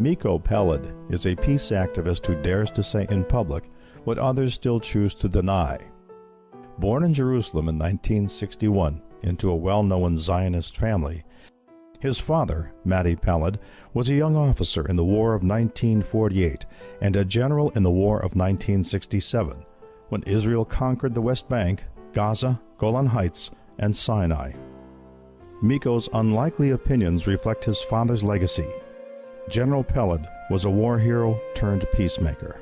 Miko Peled is a peace activist who dares to say in public what others still choose to deny. Born in Jerusalem in 1961 into a well-known Zionist family, his father, Miko Peled, was a young officer in the War of 1948 and a general in the War of 1967, when Israel conquered the West Bank, Gaza, Golan Heights, and Sinai. Miko's unlikely opinions reflect his father's legacy. General Peled was a war hero turned peacemaker.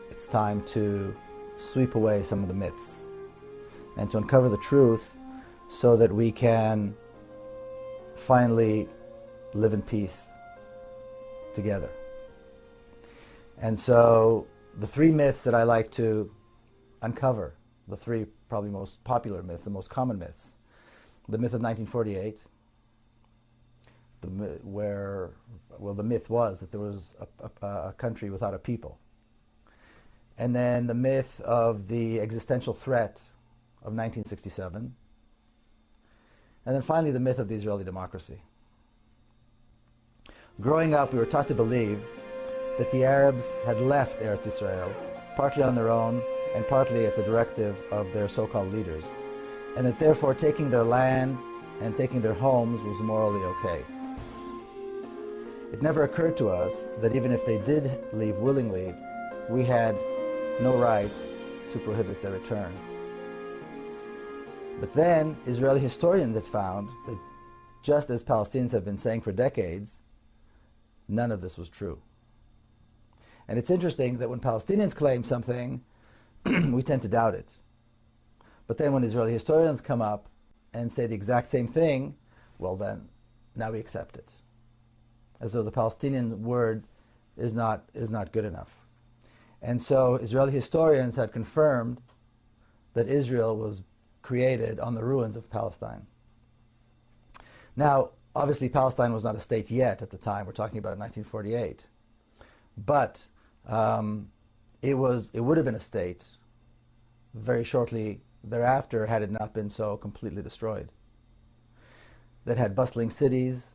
It's time to sweep away some of the myths and to uncover the truth so that we can finally live in peace together. And so the three myths that I like to uncover, the three probably most popular myths, the most common myths: the myth of 1948, the myth was that there was a country without a people. And then the myth of the existential threat of 1967. And then finally the myth of the Israeli democracy. Growing up, we were taught to believe that the Arabs had left Eretz Israel, partly on their own and partly at the directive of their so-called leaders, and that therefore taking their land and taking their homes was morally okay. It never occurred to us that even if they did leave willingly, we had no right to prohibit their return. But then Israeli historians had found that, just as Palestinians have been saying for decades, none of this was true. And it's interesting that when Palestinians claim something, we tend to doubt it. But then when Israeli historians come up and say the exact same thing, well then, now we accept it. As though the Palestinian word is not good enough. And so Israeli historians had confirmed that Israel was created on the ruins of Palestine. Now, obviously Palestine was not a state yet at the time. We're talking about 1948. But it would have been a state very shortly thereafter had it not been so completely destroyed. That had bustling cities,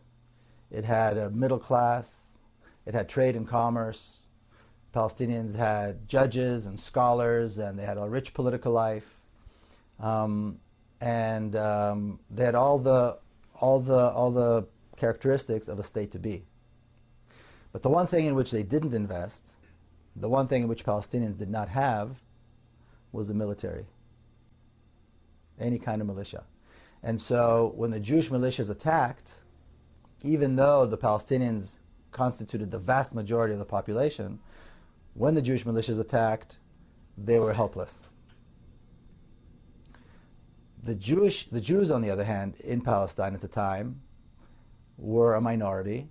it had a middle class, it had trade and commerce. Palestinians had judges and scholars, and they had a rich political life. They had all the characteristics of a state to be. But the one thing in which they didn't invest, the one thing in which Palestinians did not have, was the military. Any kind of militia. And so when the Jewish militias attacked, even though the Palestinians constituted the vast majority of the population, when the Jewish militias attacked, they were helpless. The Jews, on the other hand, in Palestine at the time, were a minority,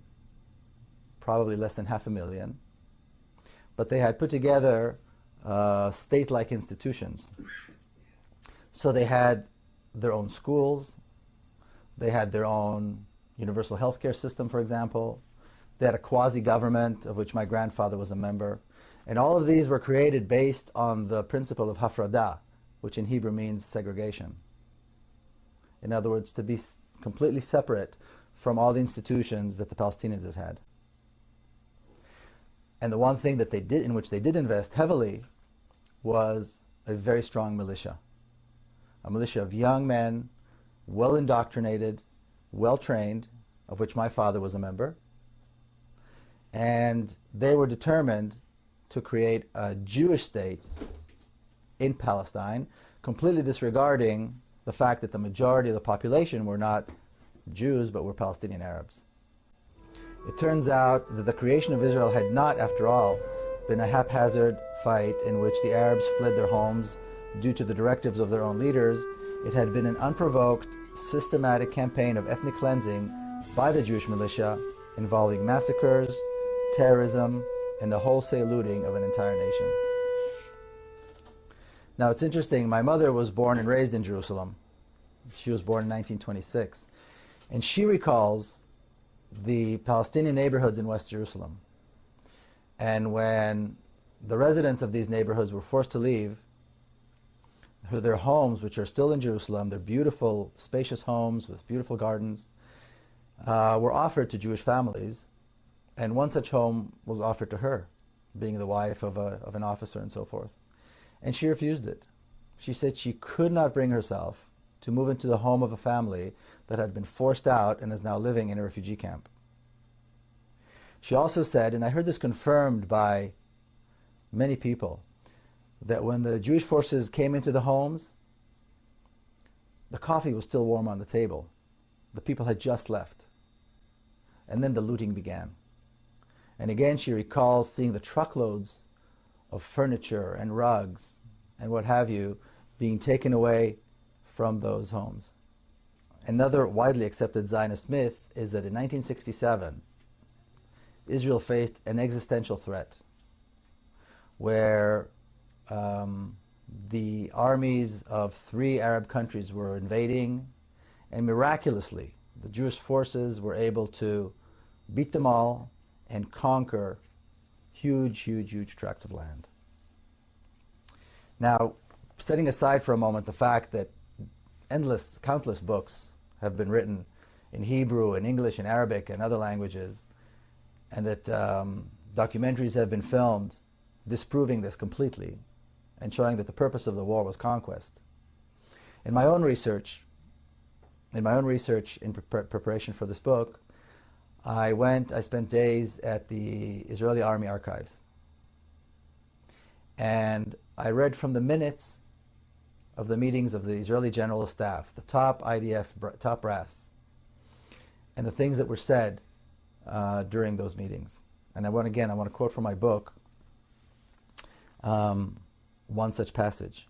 probably less than 500,000, but they had put together state-like institutions. So they had their own schools, they had their own universal healthcare system, for example, they had a quasi-government of which my grandfather was a member, and all of these were created based on the principle of hafradah, which in Hebrew means segregation. In other words, to be completely separate from all the institutions that the Palestinians had had. And the one thing that they did, in which they did invest heavily, was a very strong militia. A militia of young men, well indoctrinated, well trained, of which my father was a member. And they were determined to create a Jewish state in Palestine, completely disregarding the fact that the majority of the population were not Jews, but were Palestinian Arabs. It turns out that the creation of Israel had not, after all, been a haphazard fight in which the Arabs fled their homes due to the directives of their own leaders. It had been an unprovoked, systematic campaign of ethnic cleansing by the Jewish militia, involving massacres, terrorism, and the wholesale looting of an entire nation. Now it's interesting, my mother was born and raised in Jerusalem. She was born in 1926. And she recalls the Palestinian neighborhoods in West Jerusalem. And when the residents of these neighborhoods were forced to leave their homes, which are still in Jerusalem, they're beautiful, spacious homes with beautiful gardens, were offered to Jewish families And one such home was offered to her, being the wife of an officer and so forth. And she refused it. She said she could not bring herself to move into the home of a family that had been forced out and is now living in a refugee camp. She also said, and I heard this confirmed by many people, that when the Jewish forces came into the homes, the coffee was still warm on the table. The people had just left. And then the looting began. And again, she recalls seeing the truckloads of furniture and rugs and what have you being taken away from those homes. Another widely accepted Zionist myth is that in 1967, Israel faced an existential threat where the armies of 3 Arab countries were invading, and miraculously the Jewish forces were able to beat them all and conquer huge, huge, huge tracts of land. Now, setting aside for a moment the fact that countless books have been written in Hebrew and English and Arabic and other languages, and that documentaries have been filmed disproving this completely and showing that the purpose of the war was conquest. In my own research in preparation for this book, I spent days at the Israeli Army archives. And I read from the minutes of the meetings of the Israeli General Staff, the top IDF, top brass, and the things that were said during those meetings. And I want to quote from my book one such passage.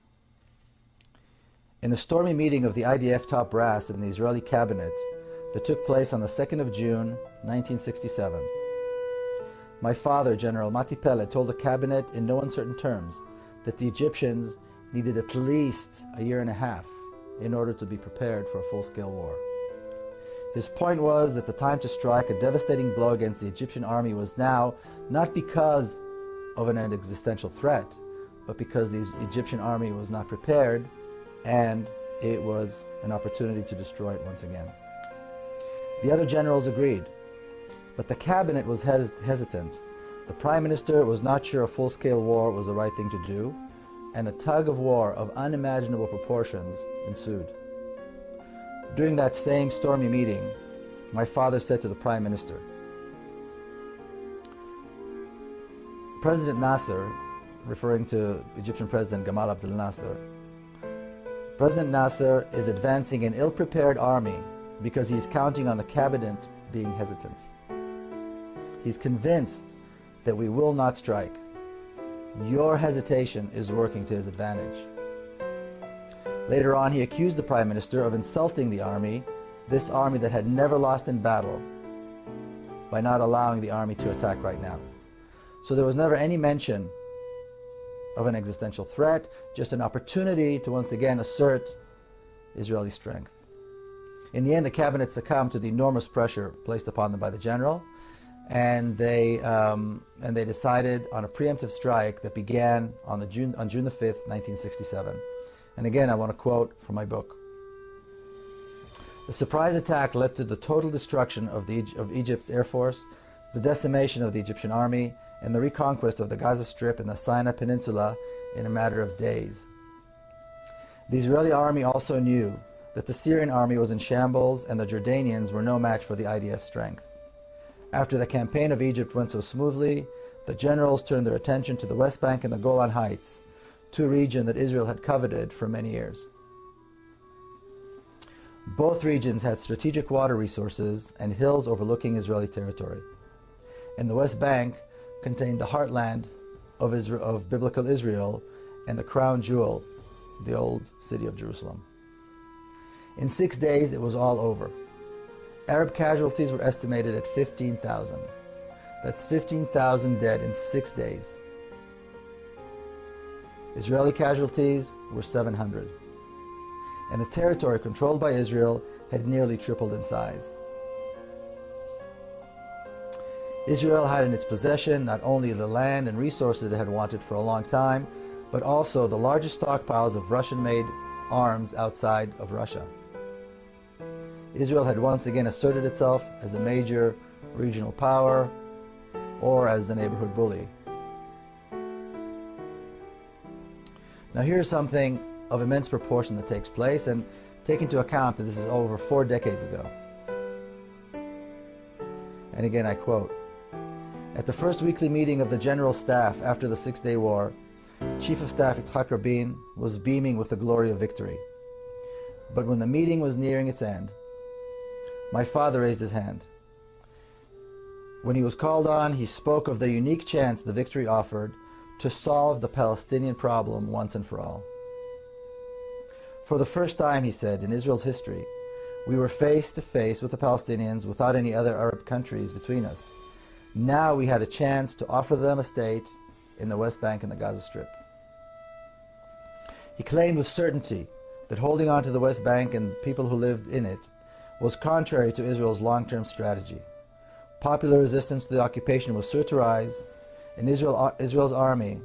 In a stormy meeting of the IDF top brass in the Israeli cabinet that took place on the 2nd of June, 1967, my father, General Miko Peled, told the cabinet in no uncertain terms that the Egyptians needed at least a year and a half in order to be prepared for a full-scale war. His point was that the time to strike a devastating blow against the Egyptian army was now, not because of an existential threat, but because the Egyptian army was not prepared, and it was an opportunity to destroy it once again. The other generals agreed, but the cabinet was hesitant. The prime minister was not sure a full-scale war was the right thing to do, and a tug of war of unimaginable proportions ensued. During that same stormy meeting, my father said to the prime minister, President Nasser, referring to Egyptian President Gamal Abdel Nasser, President Nasser is advancing an ill-prepared army because he's counting on the cabinet being hesitant. He's convinced that we will not strike. Your hesitation is working to his advantage. Later on, he accused the prime minister of insulting the army, this army that had never lost in battle, by not allowing the army to attack right now. So there was never any mention of an existential threat, just an opportunity to once again assert Israeli strength. In the end, the cabinet succumbed to the enormous pressure placed upon them by the general, and they decided on a preemptive strike that began on June the 5th, 1967. And again, I want to quote from my book. The surprise attack led to the total destruction of Egypt's air force, the decimation of the Egyptian army, and the reconquest of the Gaza Strip and the Sinai Peninsula in a matter of days. The Israeli army also knew that the Syrian army was in shambles and the Jordanians were no match for the IDF strength. After the campaign of Egypt went so smoothly, the generals turned their attention to the West Bank and the Golan Heights, two regions that Israel had coveted for many years. Both regions had strategic water resources and hills overlooking Israeli territory. And the West Bank contained the heartland of biblical Israel and the crown jewel, the old city of Jerusalem. In 6 days, it was all over. Arab casualties were estimated at 15,000. That's 15,000 dead in 6 days. Israeli casualties were 700. And the territory controlled by Israel had nearly tripled in size. Israel had in its possession not only the land and resources it had wanted for a long time, but also the largest stockpiles of Russian-made arms outside of Russia. Israel had once again asserted itself as a major regional power, or as the neighborhood bully. Now here's something of immense proportion that takes place, and take into account that this is over 4 decades ago. And again I quote, "At the first weekly meeting of the General Staff after the Six-Day War, Chief of Staff Yitzhak Rabin was beaming with the glory of victory. But when the meeting was nearing its end, my father raised his hand. When he was called on, he spoke of the unique chance the victory offered to solve the Palestinian problem once and for all. For the first time, he said, in Israel's history, we were face to face with the Palestinians without any other Arab countries between us. Now we had a chance to offer them a state in the West Bank and the Gaza Strip." He claimed with certainty that holding on to the West Bank and people who lived in it was contrary to Israel's long-term strategy. Popular resistance to the occupation was sure to rise, and Israel's army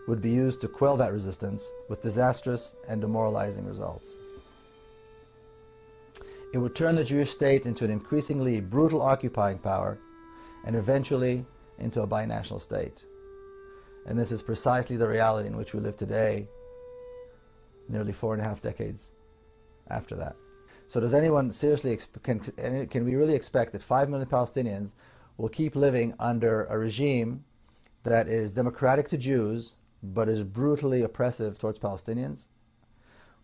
would be used to quell that resistance with disastrous and demoralizing results. It would turn the Jewish state into an increasingly brutal occupying power and eventually into a binational state. And this is precisely the reality in which we live today, nearly 4.5 decades after that. So does anyone seriously, can we really expect that 5 million Palestinians will keep living under a regime that is democratic to Jews, but is brutally oppressive towards Palestinians,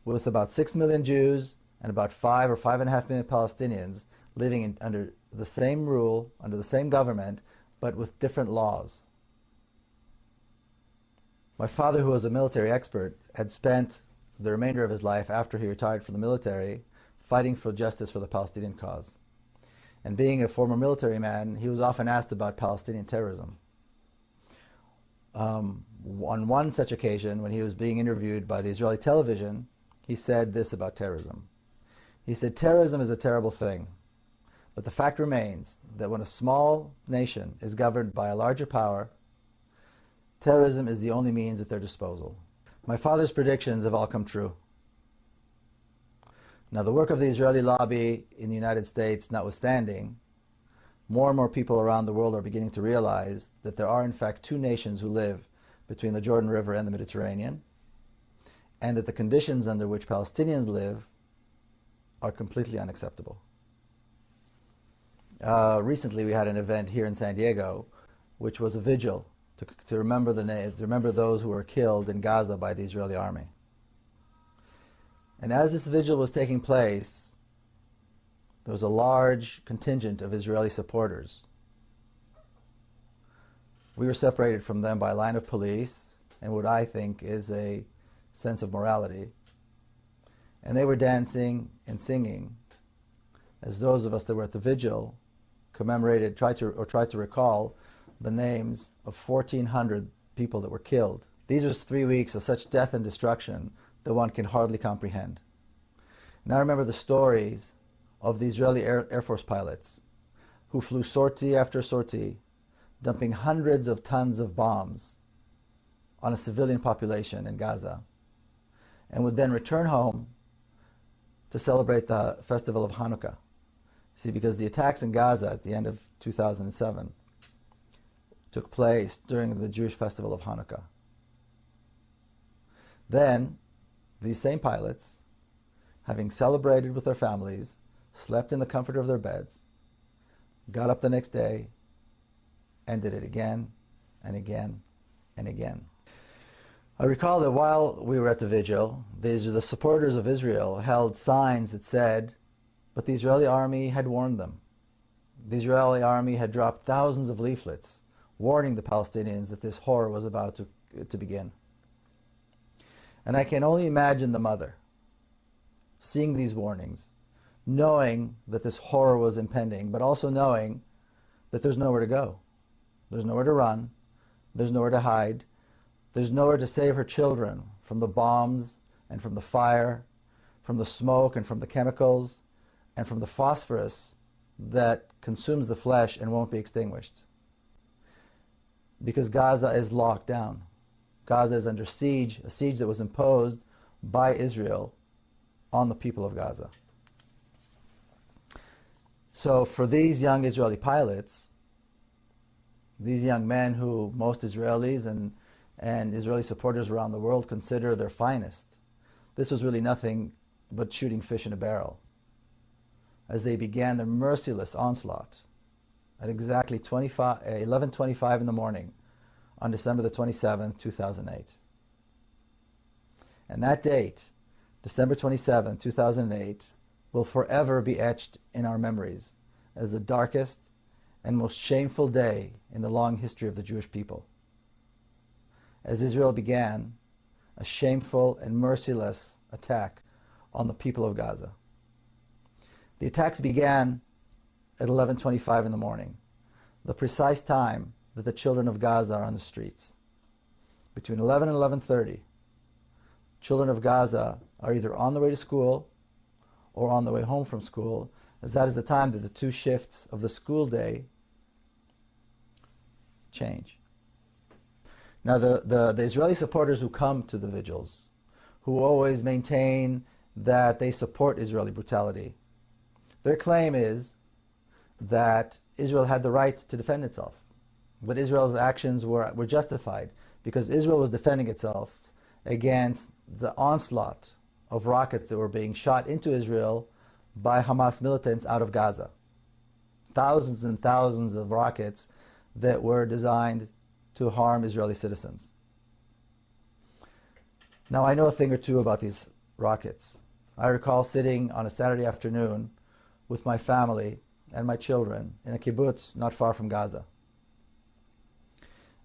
with about 6 million Jews and about 5 or 5.5 million Palestinians living under the same rule, under the same government, but with different laws? My father, who was a military expert, had spent the remainder of his life after he retired from the military fighting for justice for the Palestinian cause. And being a former military man, he was often asked about Palestinian terrorism. On one such occasion, when he was being interviewed by the Israeli television, he said this about terrorism. He said, "Terrorism is a terrible thing, but the fact remains that when a small nation is governed by a larger power, terrorism is the only means at their disposal." My father's predictions have all come true. Now, the work of the Israeli lobby in the United States notwithstanding, more and more people around the world are beginning to realize that there are in fact 2 nations who live between the Jordan River and the Mediterranean, and that the conditions under which Palestinians live are completely unacceptable. Recently we had an event here in San Diego, which was a vigil to remember those who were killed in Gaza by the Israeli army. And as this vigil was taking place, there was a large contingent of Israeli supporters. We were separated from them by a line of police and what I think is a sense of morality. And they were dancing and singing as those of us that were at the vigil tried to recall the names of 1,400 people that were killed. These were 3 weeks of such death and destruction that one can hardly comprehend. And I remember the stories of the Israeli Air Force pilots who flew sortie after sortie, dumping hundreds of tons of bombs on a civilian population in Gaza, and would then return home to celebrate the festival of Hanukkah. See, because the attacks in Gaza at the end of 2007 took place during the Jewish festival of Hanukkah. Then, these same pilots, having celebrated with their families, slept in the comfort of their beds, got up the next day, and did it again and again and again. I recall that while we were at the vigil, the supporters of Israel held signs that said, but the Israeli army had warned them. The Israeli army had dropped thousands of leaflets warning the Palestinians that this horror was about to begin. And I can only imagine the mother seeing these warnings, knowing that this horror was impending, but also knowing that there's nowhere to go. There's nowhere to run. There's nowhere to hide. There's nowhere to save her children from the bombs and from the fire, from the smoke and from the chemicals and from the phosphorus that consumes the flesh and won't be extinguished. Because Gaza is locked down. Gaza is under siege, a siege that was imposed by Israel on the people of Gaza. So for these young Israeli pilots, These young men who most Israelis and Israeli supporters around the world consider their finest. This was really nothing but shooting fish in a barrel as they began their merciless onslaught at exactly 11:25 in the morning on December the 27th, 2008. And that date, December 27, 2008, will forever be etched in our memories as the darkest and most shameful day in the long history of the Jewish people. As Israel began a shameful and merciless attack on the people of Gaza. The attacks began at 11:25 in the morning, the precise time that the children of Gaza are on the streets. Between 11 and 11:30, children of Gaza are either on the way to school or on the way home from school, as that is the time that the two shifts of the school day change. Now, the Israeli supporters who come to the vigils, who always maintain that they support Israeli brutality, their claim is that Israel had the right to defend itself. But Israel's actions were justified because Israel was defending itself against the onslaught of rockets that were being shot into Israel by Hamas militants out of Gaza. Thousands and thousands of rockets that were designed to harm Israeli citizens. Now, I know a thing or two about these rockets. I recall sitting on a Saturday afternoon with my family and my children in a kibbutz not far from Gaza.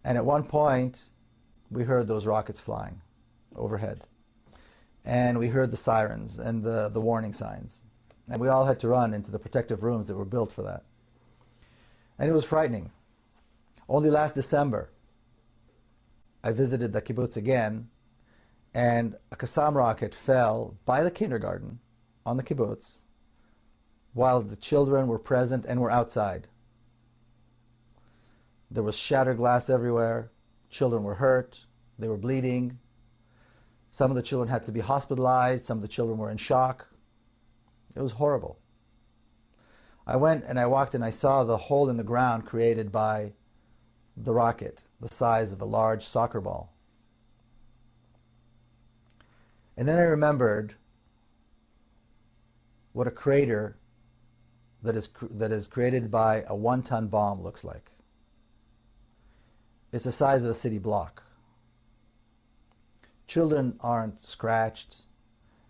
And at one point, we heard those rockets flying overhead. And we heard the sirens and the warning signs. And we all had to run into the protective rooms that were built for that. And it was frightening. Only last December, I visited the kibbutz again, and a Qassam rocket fell by the kindergarten on the kibbutz while the children were present and were outside. There was shattered glass everywhere. Children were hurt. They were bleeding. Some of the children had to be hospitalized. Some of the children were in shock. It was horrible. I went and I walked and I saw the hole in the ground created by the rocket, the size of a large soccer ball. And then I remembered what a crater that is created by a 1-ton bomb looks like. It's the size of a city block. Children aren't scratched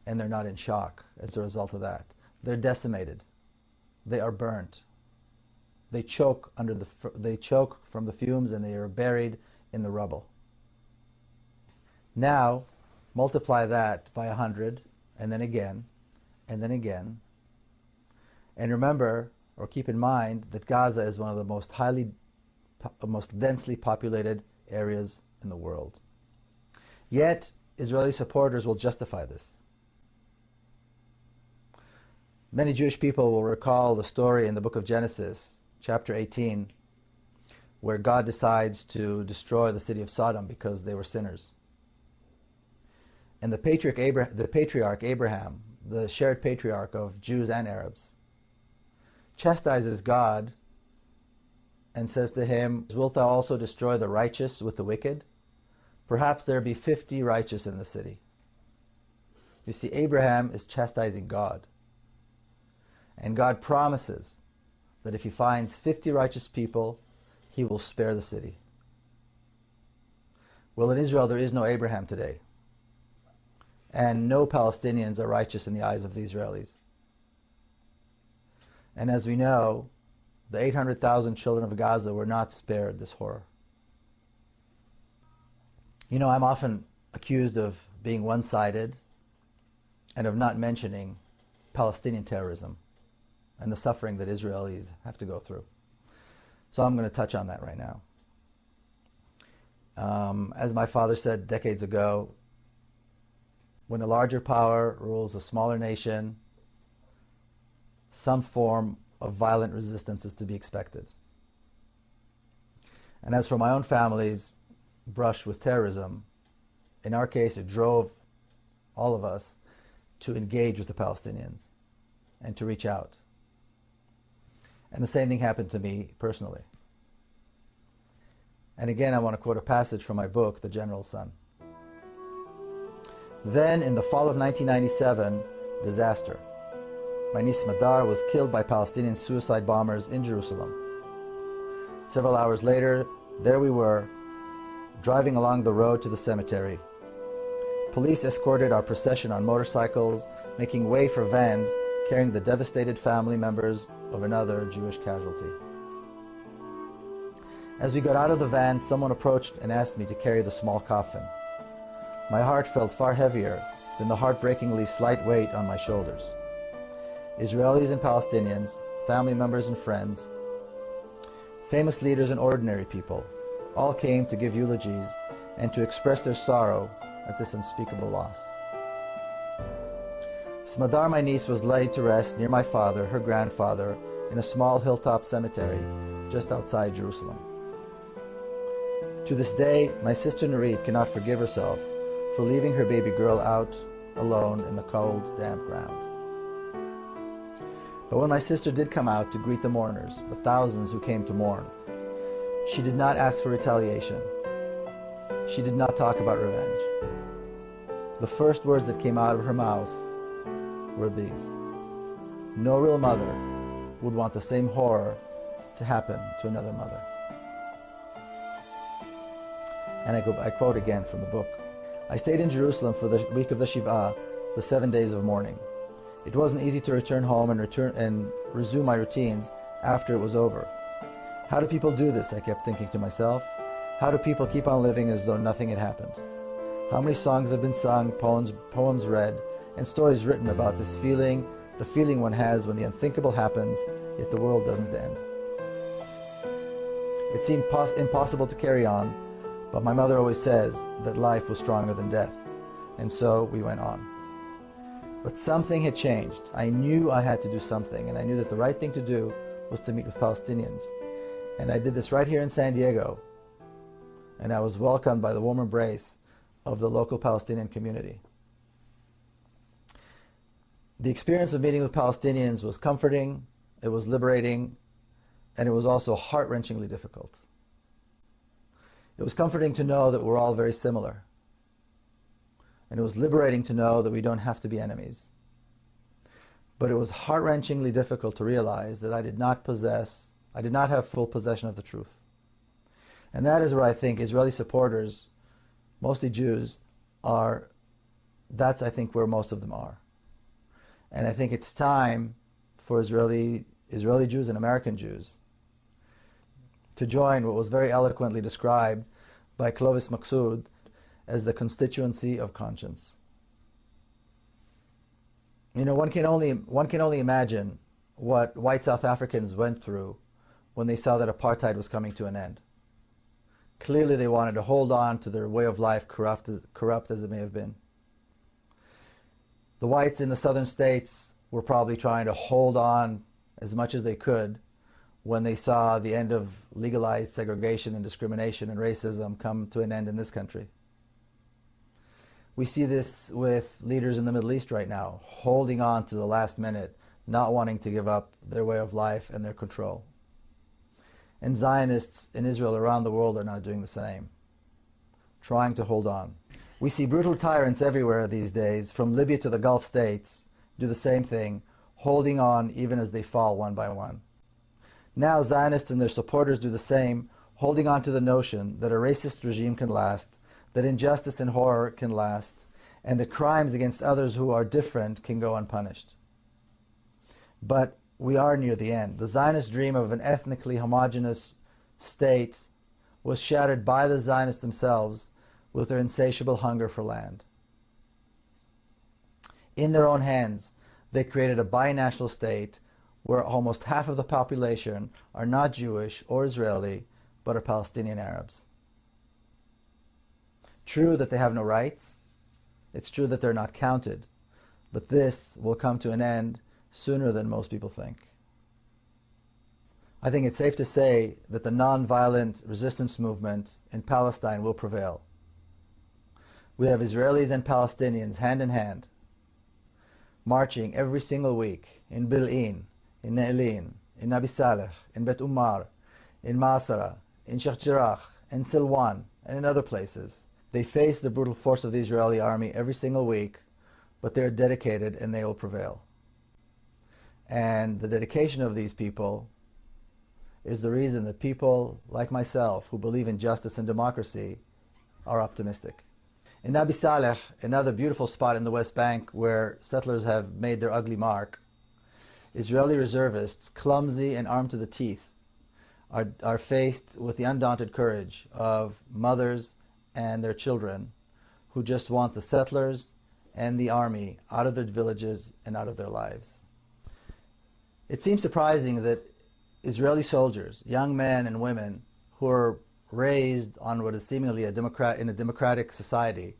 and they're not in shock as a result of that. They're decimated. They are burnt. They choke from the fumes and they are buried in the rubble. Now, multiply that by 100, and then again, and then again. And remember, or keep in mind, that Gaza is one of the most densely populated areas in the world. Yet, Israeli supporters will justify this. Many Jewish people will recall the story in the book of Genesis, chapter 18, where God decides to destroy the city of Sodom because they were sinners. And the patriarch Abraham, the shared patriarch of Jews and Arabs, chastises God and says to him, "Wilt thou also destroy the righteous with the wicked? Perhaps there be 50 righteous in the city." You see, Abraham is chastising God. And God promises that if he finds 50 righteous people, he will spare the city. Well, in Israel, there is no Abraham today. And no Palestinians are righteous in the eyes of the Israelis. And as we know, the 800,000 children of Gaza were not spared this horror. You know, I'm often accused of being one-sided and of not mentioning Palestinian terrorism and the suffering that Israelis have to go through. So I'm going to touch on that right now. As my father said decades ago, when a larger power rules a smaller nation, some form of violent resistance is to be expected. And as for my own family's brush with terrorism, in our case, it drove all of us to engage with the Palestinians and to reach out. And the same thing happened to me personally. And again, I want to quote a passage from my book, The General's Son. Then, in the fall of 1997, disaster. My niece Madar was killed by Palestinian suicide bombers in Jerusalem. Several hours later, there we were, driving along the road to the cemetery. Police escorted our procession on motorcycles, making way for vans carrying the devastated family members of another Jewish casualty. As we got out of the van, someone approached and asked me to carry the small coffin. My heart felt far heavier than the heartbreakingly slight weight on my shoulders. Israelis and Palestinians, family members and friends, famous leaders and ordinary people, all came to give eulogies and to express their sorrow at this unspeakable loss. Smadar, my niece, was laid to rest near my father, her grandfather, in a small hilltop cemetery just outside Jerusalem. To this day, my sister Nurit cannot forgive herself for leaving her baby girl out alone in the cold, damp ground. But when my sister did come out to greet the mourners, the thousands who came to mourn, she did not ask for retaliation. She did not talk about revenge. The first words that came out of her mouth were these: no real mother would want the same horror to happen to another mother. And I quote again from the book. I stayed in Jerusalem for the week of the Shiva, the 7 days of mourning. It wasn't easy to return home and resume my routines after it was over. How do people do this? I kept thinking to myself. How do people keep on living as though nothing had happened? How many songs have been sung, poems read, and stories written about this feeling, the feeling one has when the unthinkable happens, yet the world doesn't end. It seemed impossible to carry on, but my mother always says that life was stronger than death, and so we went on. But something had changed. I knew I had to do something, and I knew that the right thing to do was to meet with Palestinians. And I did this right here in San Diego, and I was welcomed by the warm embrace of the local Palestinian community. The experience of meeting with Palestinians was comforting, it was liberating, and it was also heart-wrenchingly difficult. It was comforting to know that we're all very similar. And it was liberating to know that we don't have to be enemies. But it was heart-wrenchingly difficult to realize that I did not have full possession of the truth. And that is where I think Israeli supporters, mostly Jews, that's I think where most of them are. And I think it's time for Israeli Jews and American Jews to join what was very eloquently described by Clovis Maqsood as the constituency of conscience. You know, one can only imagine what white South Africans went through when they saw that apartheid was coming to an end. Clearly they wanted to hold on to their way of life, corrupt as it may have been. The whites in the southern states were probably trying to hold on as much as they could when they saw the end of legalized segregation and discrimination and racism come to an end in this country. We see this with leaders in the Middle East right now, holding on to the last minute, not wanting to give up their way of life and their control. And Zionists in Israel around the world are now doing the same, trying to hold on. We see brutal tyrants everywhere these days, from Libya to the Gulf states, do the same thing, holding on even as they fall one by one. Now Zionists and their supporters do the same, holding on to the notion that a racist regime can last, that injustice and horror can last, and that crimes against others who are different can go unpunished. But we are near the end. The Zionist dream of an ethnically homogeneous state was shattered by the Zionists themselves with their insatiable hunger for land. In their own hands, they created a binational state where almost half of the population are not Jewish or Israeli, but are Palestinian Arabs. True that they have no rights, it's true that they're not counted, but this will come to an end sooner than most people think. I think it's safe to say that the non-violent resistance movement in Palestine will prevail. We have Israelis and Palestinians hand in hand, marching every single week in Bil'in, in Ne'elin, in Nabi Saleh, in Bet Umar, in Masara, in Sheikh Jarrah, in Silwan, and in other places. They face the brutal force of the Israeli army every single week, but they're dedicated and they will prevail. And the dedication of these people is the reason that people like myself who believe in justice and democracy are optimistic. In Nabi Saleh, another beautiful spot in the West Bank where settlers have made their ugly mark, Israeli reservists, clumsy and armed to the teeth, are faced with the undaunted courage of mothers and their children who just want the settlers and the army out of their villages and out of their lives. It seems surprising that Israeli soldiers, young men and women who are raised on what is seemingly in a democratic society,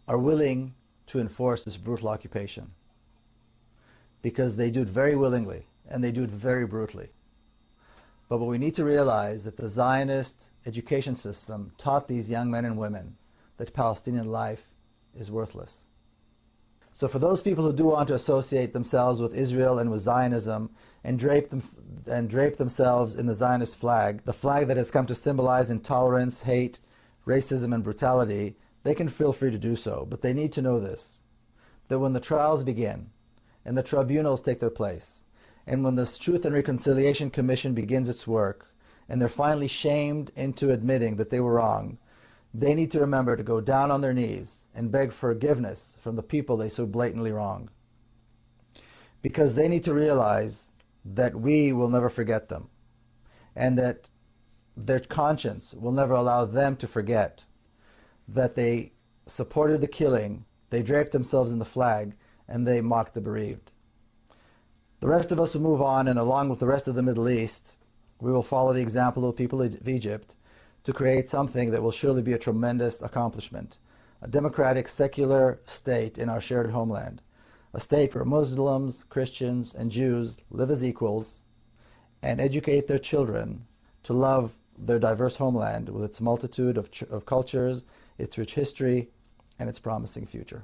are willing to enforce this brutal occupation, because they do it very willingly and they do it very brutally. But what we need to realize that the Zionist education system taught these young men and women that Palestinian life is worthless. So for those people who do want to associate themselves with Israel and with Zionism and drape themselves in the Zionist flag, the flag that has come to symbolize intolerance, hate, racism, and brutality, they can feel free to do so. But they need to know this, that when the trials begin and the tribunals take their place, and when the Truth and Reconciliation Commission begins its work, and they're finally shamed into admitting that they were wrong, they need to remember to go down on their knees and beg forgiveness from the people they so blatantly wrong. Because they need to realize that we will never forget them, and that their conscience will never allow them to forget that they supported the killing, they draped themselves in the flag, and they mocked the bereaved. The rest of us will move on, and along with the rest of the Middle East, we will follow the example of the people of Egypt to create something that will surely be a tremendous accomplishment, a democratic, secular state in our shared homeland, a state where Muslims, Christians, and Jews live as equals and educate their children to love their diverse homeland with its multitude of cultures, its rich history, and its promising future.